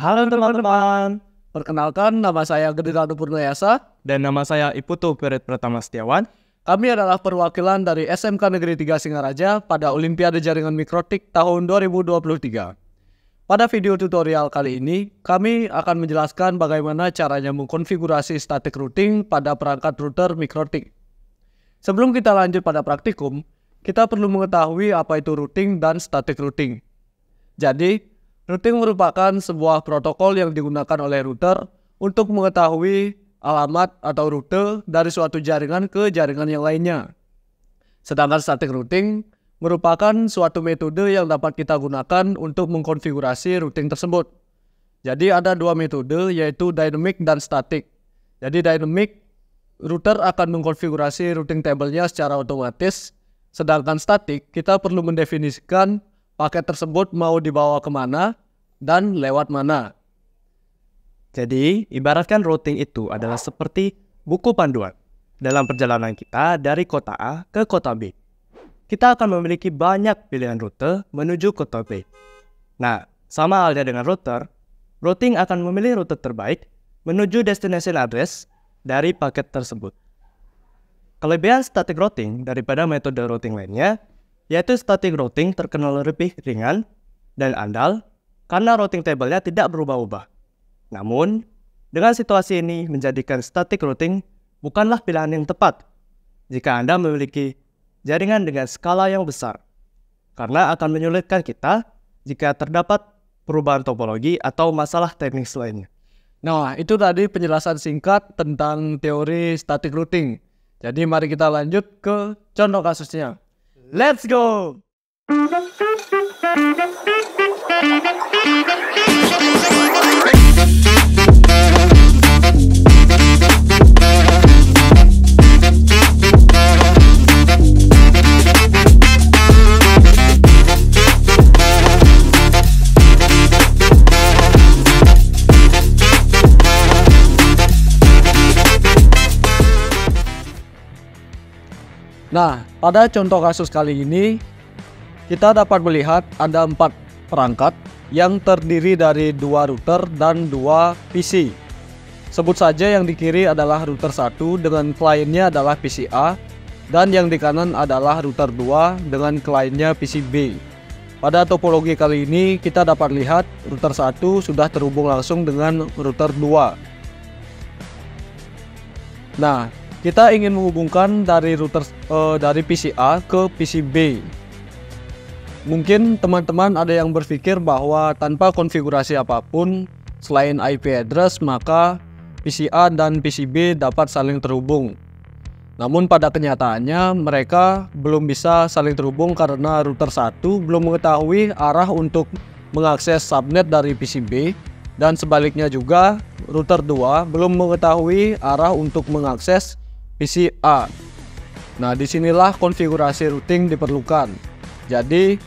Halo teman-teman, perkenalkan nama saya Gedinado Purnayasa dan nama saya Iputu Perit Pratama Setiawan. Kami adalah perwakilan dari SMK Negeri 3 Singaraja pada Olimpiade Jaringan Mikrotik tahun 2023. Pada video tutorial kali ini, kami akan menjelaskan bagaimana caranya mengkonfigurasi static routing pada perangkat router mikrotik. Sebelum kita lanjut pada praktikum, kita perlu mengetahui apa itu routing dan static routing. Jadi, routing merupakan sebuah protokol yang digunakan oleh router untuk mengetahui alamat atau rute dari suatu jaringan ke jaringan yang lainnya. Sedangkan static routing merupakan suatu metode yang dapat kita gunakan untuk mengkonfigurasi routing tersebut. Jadi ada dua metode, yaitu dynamic dan static. Jadi dynamic, router akan mengkonfigurasi routing table-nya secara otomatis. Sedangkan static, kita perlu mendefinisikan paket tersebut mau dibawa kemana dan lewat mana. Jadi, ibaratkan routing itu adalah seperti buku panduan dalam perjalanan kita dari kota A ke kota B. Kita akan memiliki banyak pilihan rute menuju kota B. Nah, sama halnya dengan router, routing akan memilih rute terbaik menuju destination address dari paket tersebut. Kelebihan static routing daripada metode routing lainnya, yaitu static routing terkenal lebih ringan dan andal karena routing table-nya tidak berubah-ubah. Namun, dengan situasi ini menjadikan static routing bukanlah pilihan yang tepat jika Anda memiliki jaringan dengan skala yang besar, karena akan menyulitkan kita jika terdapat perubahan topologi atau masalah teknis lainnya. Nah, itu tadi penjelasan singkat tentang teori static routing. Jadi mari kita lanjut ke contoh kasusnya. Let's go! Nah, pada contoh kasus kali ini, kita dapat melihat ada 4 perangkat yang terdiri dari 2 router dan 2 PC. Sebut saja yang di kiri adalah router 1 dengan kliennya adalah PC A, dan yang di kanan adalah router 2 dengan kliennya PC B. Pada topologi kali ini, kita dapat lihat router 1 sudah terhubung langsung dengan router 2. Nah, kita ingin menghubungkan dari dari PC A ke PC B. Mungkin teman-teman ada yang berpikir bahwa tanpa konfigurasi apapun selain IP address, maka PC A dan PC B dapat saling terhubung. Namun pada kenyataannya mereka belum bisa saling terhubung karena router 1 belum mengetahui arah untuk mengakses subnet dari PC B, dan sebaliknya juga router 2 belum mengetahui arah untuk mengakses PC A. Nah, disinilah konfigurasi routing diperlukan. Jadi,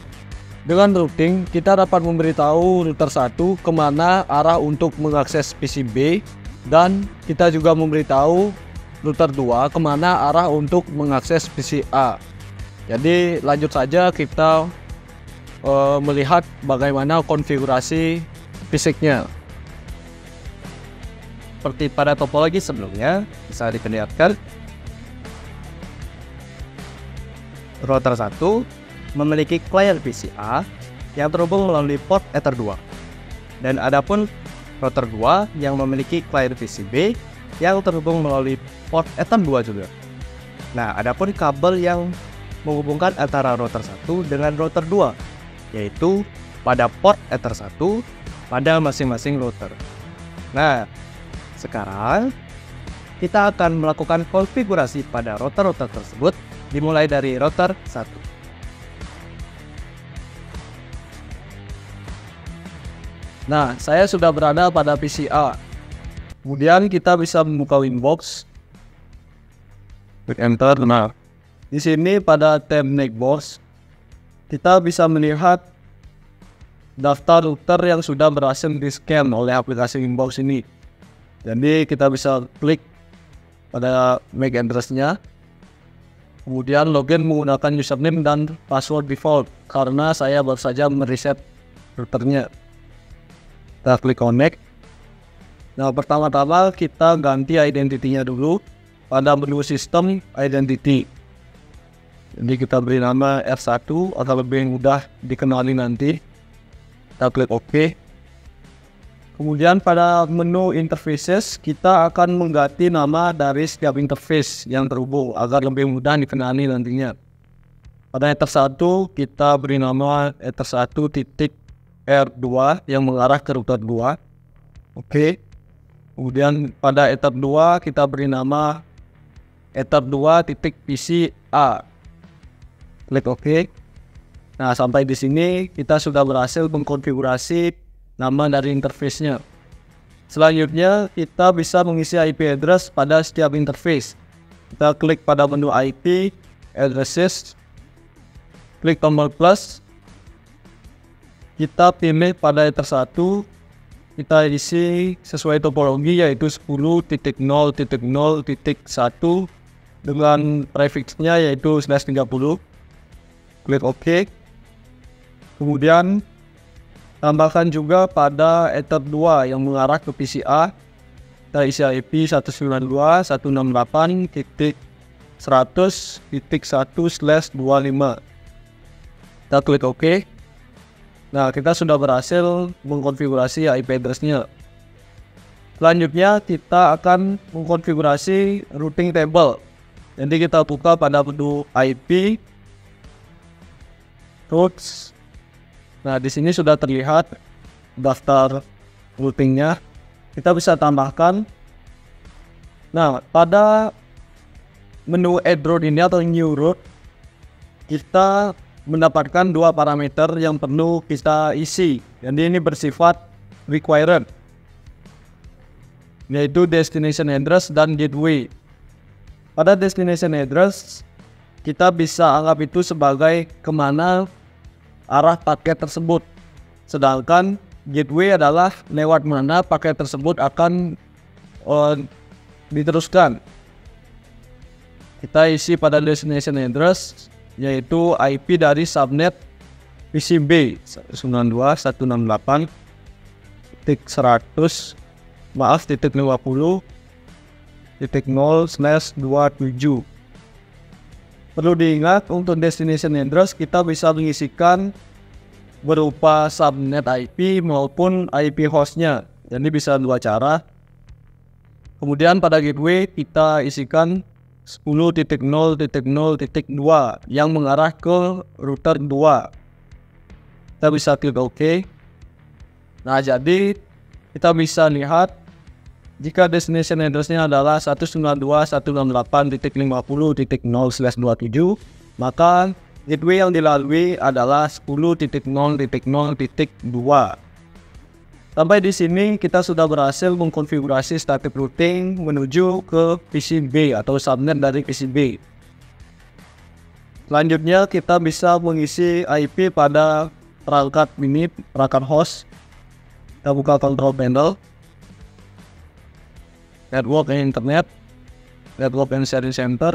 dengan routing kita dapat memberitahu router 1 kemana arah untuk mengakses PC B, dan kita juga memberitahu router 2 kemana arah untuk mengakses PC A. Jadi, lanjut saja kita melihat bagaimana konfigurasi fisiknya. Seperti pada topologi sebelumnya, bisa diperlihatkan router 1 memiliki klien PC A yang terhubung melalui port Ether 2. Dan adapun router 2 yang memiliki klien PC B yang terhubung melalui port Ether 2 juga. Nah, adapun kabel yang menghubungkan antara router 1 dengan router 2, yaitu pada port Ether 1 pada masing-masing router. Nah, sekarang kita akan melakukan konfigurasi pada router-router tersebut, dimulai dari router 1. Nah, saya sudah berada pada PC A. Kemudian kita bisa membuka Winbox. Klik enter. Nah, di sini pada tab Netbox kita bisa melihat daftar router yang sudah berhasil di-scan oleh aplikasi Winbox ini. Jadi kita bisa klik pada MAC address-nya. Kemudian login menggunakan username dan password default karena saya baru saja mereset routernya. Kita klik connect. Nah, pertama-tama kita ganti identitinya dulu pada menu sistem identity. Jadi kita beri nama R1 agar lebih mudah dikenali nanti. Kita klik OK. Kemudian pada menu interfaces kita akan mengganti nama dari setiap interface yang terhubung agar lebih mudah dikenali nantinya. Pada Ether 1 kita beri nama Ether 1.R2 yang mengarah ke router 2. Oke. Kemudian pada Ether 2 kita beri nama Ether 2.PCA. Klik OK. Nah, sampai di sini kita sudah berhasil mengkonfigurasi nama dari interface-nya. Selanjutnya kita bisa mengisi IP address pada setiap interface. Kita klik pada menu IP addresses, klik tombol plus, kita pilih pada Ether 1, kita isi sesuai topologi yaitu 10.0.0.1 dengan prefixnya yaitu /30. Klik OK. Kemudian tambahkan juga pada Ether 2 yang mengarah ke PCA. Kita isi IP 192.168.100.1/25. Kita klik OK. Nah, kita sudah berhasil mengkonfigurasi IP address-nya. Selanjutnya kita akan mengkonfigurasi routing table. Jadi kita buka pada menu IP routes. Nah, di sini sudah terlihat daftar routingnya. Kita bisa tambahkan. Nah, pada menu add route ini atau new route, kita mendapatkan dua parameter yang perlu kita isi. Jadi ini bersifat required, yaitu destination address dan gateway. Pada destination address, kita bisa anggap itu sebagai kemana arah paket tersebut. Sedangkan gateway adalah lewat mana paket tersebut akan diteruskan. Kita isi pada destination address yaitu IP dari subnet PCB 192.168.50.0/27. Perlu diingat untuk destination address kita bisa mengisikan berupa subnet IP maupun IP hostnya. Jadi bisa dua cara. Kemudian pada gateway kita isikan 10.0.0.2 yang mengarah ke router 2. Kita bisa klik OK. Nah, jadi kita bisa lihat jika destination address-nya adalah 192.168.50.0/27, maka gateway yang dilalui adalah 10.0.0.2. Sampai di sini kita sudah berhasil mengkonfigurasi static routing menuju ke PCB atau subnet dari PCB. Selanjutnya kita bisa mengisi IP pada perangkat ini, perangkat host. Kita buka control panel, network and internet, network and sharing center,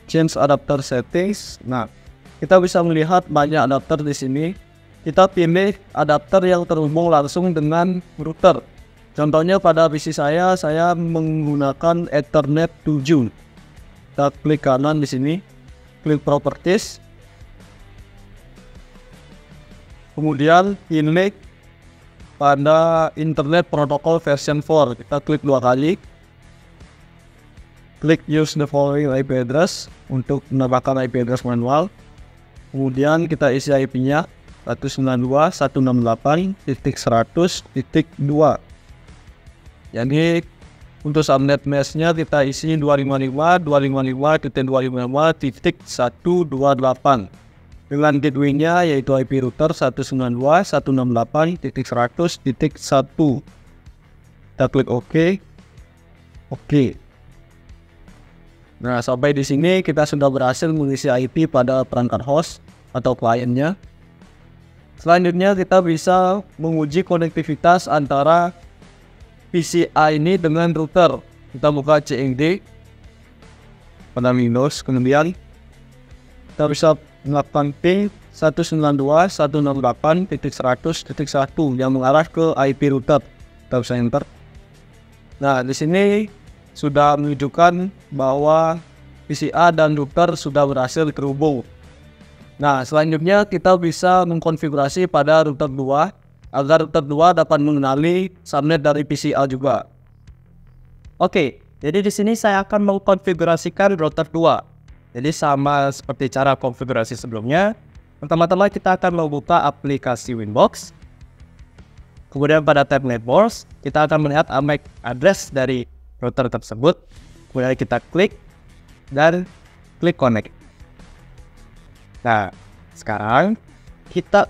change adapter settings. Nah, kita bisa melihat banyak adapter di sini. Kita pilih adapter yang terhubung langsung dengan router. Contohnya pada PC saya menggunakan Ethernet 7. Kita klik kanan di sini, klik properties. Kemudian pilih pada Internet Protocol version 4. Kita klik dua kali. Klik use the following IP address untuk menambahkan IP address manual. Kemudian kita isi IP-nya 192.168.100.2. Jadi untuk subnet mesh-nya kita isi 255.255.255.128 dengan gateway-nya yaitu IP router 192.168.100.1. Kita klik OK. Oke. Nah, sampai di sini kita sudah berhasil mengisi IP pada perangkat host atau kliennya. Selanjutnya kita bisa menguji konektivitas antara PCI ini dengan router. Kita buka CMD pada Windows, kemudian kita bisa melakukan ping 192.168.100.1 yang mengarah ke IP router data center. Nah, di sini sudah menunjukkan bahwa PCA dan router sudah berhasil terhubung. Nah, selanjutnya kita bisa mengkonfigurasi pada router 2 agar router 2 dapat mengenali subnet dari PCA juga. Oke, jadi di sini saya akan mengkonfigurasikan router 2. Jadi sama seperti cara konfigurasi sebelumnya. Pertama-tama kita akan membuka aplikasi Winbox. Kemudian pada tab Networks, kita akan melihat MAC address dari router tersebut. Kemudian kita klik dan klik connect. Nah, sekarang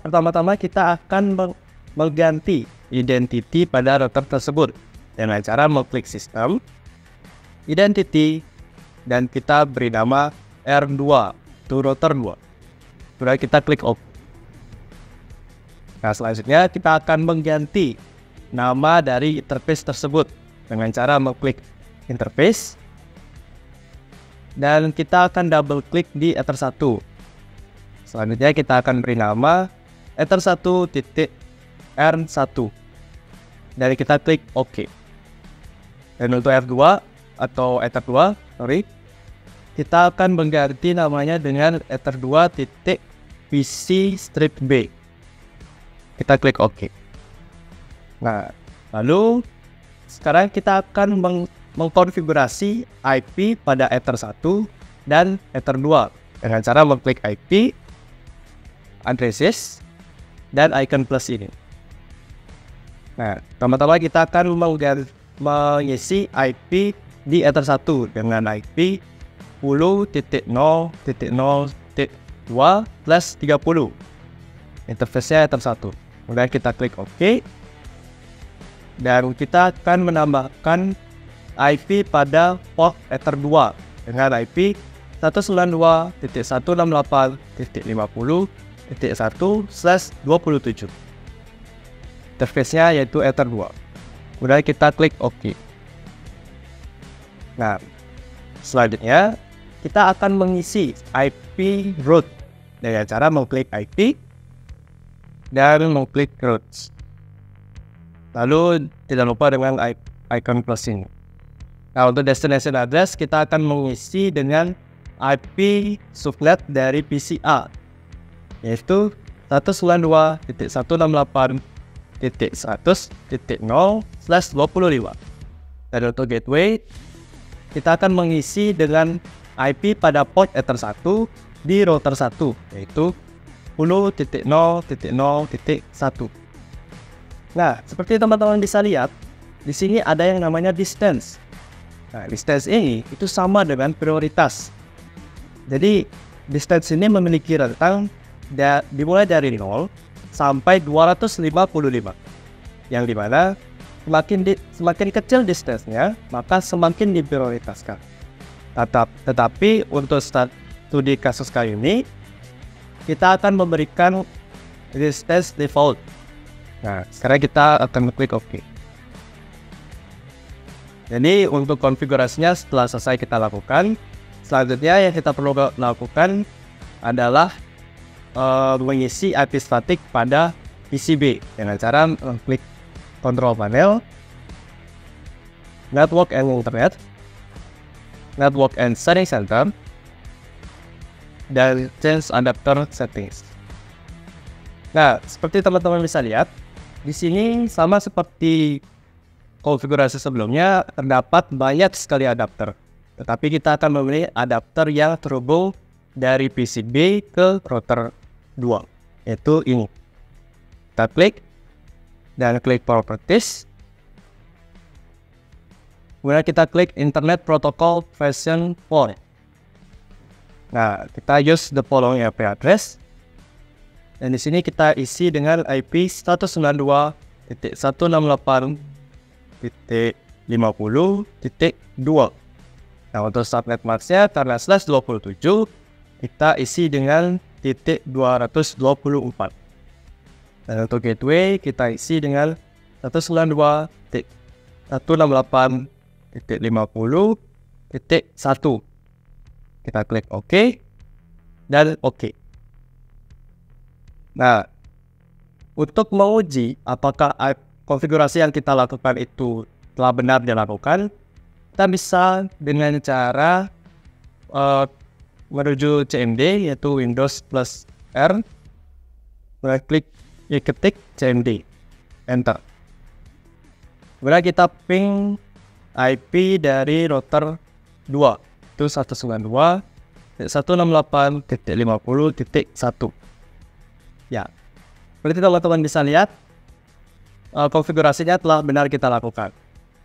pertama-tama kita akan mengganti identity pada router tersebut dengan cara mengklik sistem, identity, dan kita beri nama R2 to router 2. Kemudian kita klik OK. Nah, selanjutnya kita akan mengganti nama dari interface tersebut dengan cara mengklik interface, dan kita akan double klik di Ether 1. Selanjutnya kita akan beri nama Ether 1.R1 dan kita klik OK. Dan untuk R2 atau Ether 2, kita akan mengganti namanya dengan Ether 2.PC strip B. Kita klik OK. Nah, lalu sekarang kita akan mengkonfigurasi IP pada Ether 1 dan Ether 2 dengan cara mengklik IP, addresses, dan icon plus ini. Nah, pertama-tama kita akan mengisi IP di Ether 1 dengan IP 10.0.0.2/30. Interface-nya Ether 1. Kemudian kita klik OK. Dan kita akan menambahkan IP pada port Ether 2 dengan IP 192.168.50.1/27. Interface-nya yaitu Ether 2. Kemudian kita klik OK. Nah, selanjutnya kita akan mengisi IP route dengan cara mengklik IP dan mengklik routes. Lalu tidak lupa dengan icon plus ini. Nah, untuk destination address kita akan mengisi dengan IP subnet dari PCA, yaitu 192.168.100.0/25. Dan untuk gateway kita akan mengisi dengan IP pada port Ether 1 di router 1, yaitu 10.0.0.1. Nah, seperti teman-teman bisa lihat, di sini ada yang namanya distance. Nah, distance ini itu sama dengan prioritas. Jadi, distance ini memiliki rentang dimulai dari 0 sampai 255. Yang dimana semakin kecil distance-nya, maka semakin diprioritaskan. Tetapi untuk studi kasus kali ini, kita akan memberikan distance default. Nah, sekarang kita akan klik OK. Jadi untuk konfigurasinya setelah selesai kita lakukan, selanjutnya yang kita perlu lakukan adalah mengisi IP static pada PCB dengan cara klik control panel, network and internet, network and setting center, dan change adapter settings. Nah, seperti teman-teman bisa lihat, di sini sama seperti konfigurasi sebelumnya, terdapat banyak sekali adapter. Tetapi kita akan memilih adapter yang terhubung dari PCB ke router 2, yaitu ini. Kita klik dan klik properties. Kemudian kita klik Internet Protocol version 4. Nah, kita use the following IP address. Dan di sini kita isi dengan IP 192.168.50.2. Nah, untuk subnet masknya karena /27, kita isi dengan .224. Dan untuk gateway kita isi dengan 192.168.50.1. Kita klik OK dan OK. Nah, untuk menguji apakah konfigurasi yang kita lakukan itu telah benar dilakukan, kita bisa dengan cara menuju CMD, yaitu Windows plus R, ketik CMD, enter. Kemudian kita ping IP dari router 2, itu 192.168.50.1. Ya, seperti teman-teman bisa lihat, konfigurasinya telah benar kita lakukan.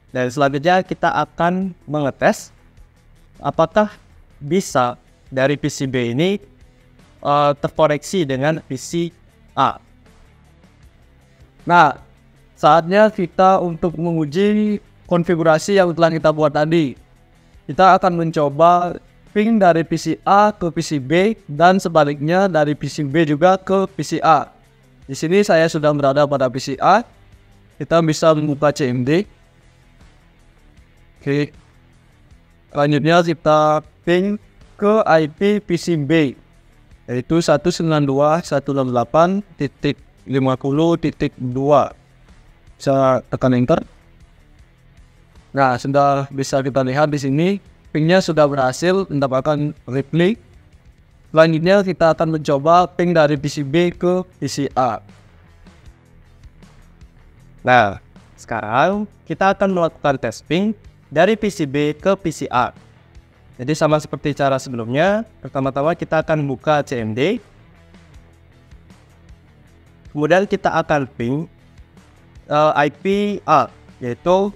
Dan selanjutnya kita akan mengetes apakah bisa dari PCB ini terkoneksi dengan PC A. Nah, saatnya kita untuk menguji konfigurasi yang telah kita buat tadi. Kita akan mencoba ping dari PC A ke PC B dan sebaliknya dari PC B juga ke PC A. Di sini saya sudah berada pada PC A. Kita bisa membuka CMD. Oke. Selanjutnya kita ping ke IP PC B, yaitu 192.168.50.2. Bisa tekan enter. Nah, sudah bisa kita lihat di sini pingnya sudah berhasil mendapatkan reply. Selanjutnya kita akan mencoba ping dari PC B ke PC A. Nah, sekarang kita akan melakukan tes ping dari PC B ke PC A. Jadi sama seperti cara sebelumnya, pertama-tama kita akan buka CMD. Kemudian kita akan ping IP A, yaitu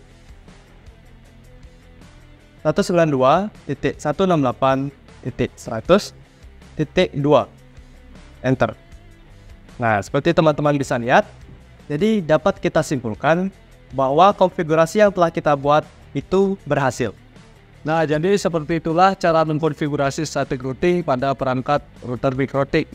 192.168.100.2. Enter. Nah, seperti teman-teman bisa lihat, jadi dapat kita simpulkan bahwa konfigurasi yang telah kita buat itu berhasil. Nah, jadi seperti itulah cara mengkonfigurasi static routing pada perangkat router mikrotik.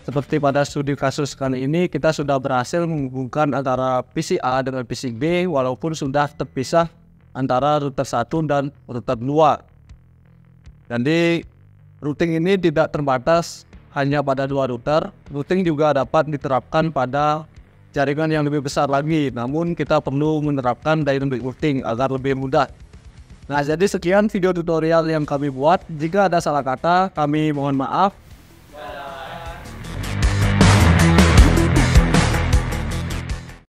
Seperti pada studi kasus kali ini, kita sudah berhasil menghubungkan antara PC A dengan PC B walaupun sudah terpisah antara router 1 dan router 2. Jadi, routing ini tidak terbatas hanya pada dua router. Routing juga dapat diterapkan pada jaringan yang lebih besar lagi. Namun, kita perlu menerapkan dynamic routing agar lebih mudah. Nah, jadi sekian video tutorial yang kami buat. Jika ada salah kata, kami mohon maaf.